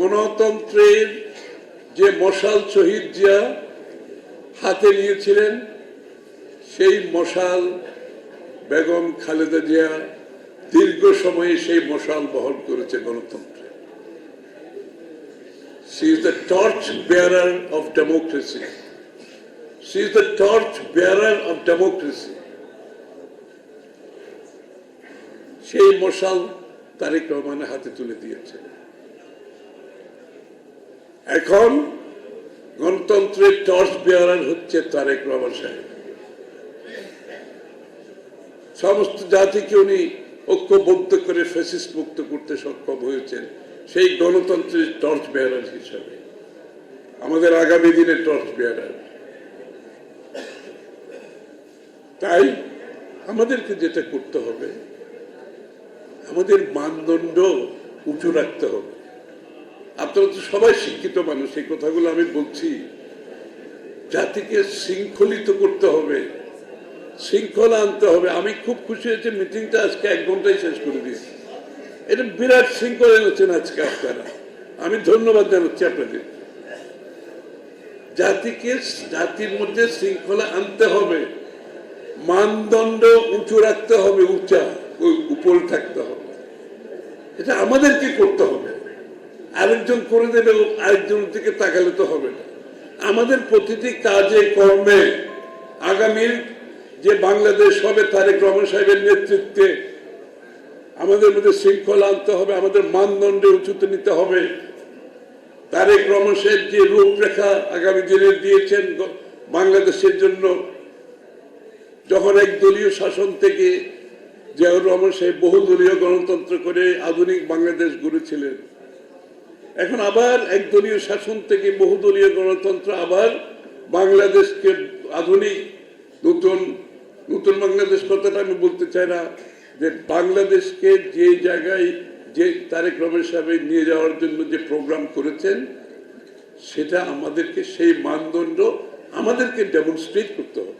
গণতন্ত্রের যে মশাল শহীদ জিয়া হাতে নিয়েছিলেন, সেই মশাল বেগম খালেদা জিয়া দীর্ঘ সময়ে সেই মশাল বহন করেছে গণতন্ত্রে। She is the torch bearer of democracy. She is the torch bearer of democracy. সেই মশাল তারেক রহমানের হাতে তুলে দিয়েছে। এখন গণতন্ত্রের টর্চ বেয়ারার হচ্ছে তারেক রহমান সাহেব। সমস্ত জাতিকে উনি ঐক্যবদ্ধ করে ফ্যাসিস্ট মুক্ত করতে সক্ষম হয়েছেন সেই গণতন্ত্রের টর্চ বেয়ারার হিসাবে, আমাদের আগামী দিনের টর্চ বেয়ারার। তাই আমাদেরকে যেটা করতে হবে, আমাদের মানদণ্ড উঁচু রাখতে হবে। আপনারা তো সবাই শিক্ষিত মানুষ, এই কথাগুলো আমি বলছি। জাতিকে শৃঙ্খলিত করতে হবে, শৃঙ্খলা আনতে হবে। আমি খুব খুশি হয়েছে মিটিংটা আজকে 1 ঘন্টায় শেষ করে দিয়েছি। এটা বিরাট শৃঙ্খলা এনেছেন আজকে আপনারা, আমি ধন্যবাদ জানাচ্ছি আপনাদের। জাতির মধ্যে শৃঙ্খলা আনতে হবে, মানদণ্ড উঁচু রাখতে হবে, উপর থাকতে হবে। এটা আমাদেরকে করতে হবে। আরেকজন করে দেবে, আরেকজনের দিকে তাকালে তো হবে না। আমাদের প্রতিটি কাজে কর্মে আগামীর যে বাংলাদেশ হবে তারেক রহমান সাহেবের নেতৃত্বে আমাদের মধ্যে শৃঙ্খলা আনতে হবে, আমাদের মানদণ্ডে উঁচুতে নিতে হবে। তারেক রহমান সাহেব যে রূপরেখা আগামী দিনে দিয়েছেন বাংলাদেশের জন্য, যখন একদলীয় শাসন থেকে জিয়াউর রহমান সাহেব বহুদলীয় গণতন্ত্র করে আধুনিক বাংলাদেশ গড়েছিলেন, এখন আবার একদলীয় শাসন থেকে বহুদলীয় গণতন্ত্র আবার বাংলাদেশকে আধুনিক নতুন বাংলাদেশ কথাটা আমি বলতে চাই না, যে বাংলাদেশকে যে জায়গায় যে তারেক রহমান সাহেব নিয়ে যাওয়ার জন্য যে প্রোগ্রাম করেছেন, সেটা আমাদেরকে সেই মানদণ্ড আমাদেরকে ডেমনস্ট্রেট করতে হবে।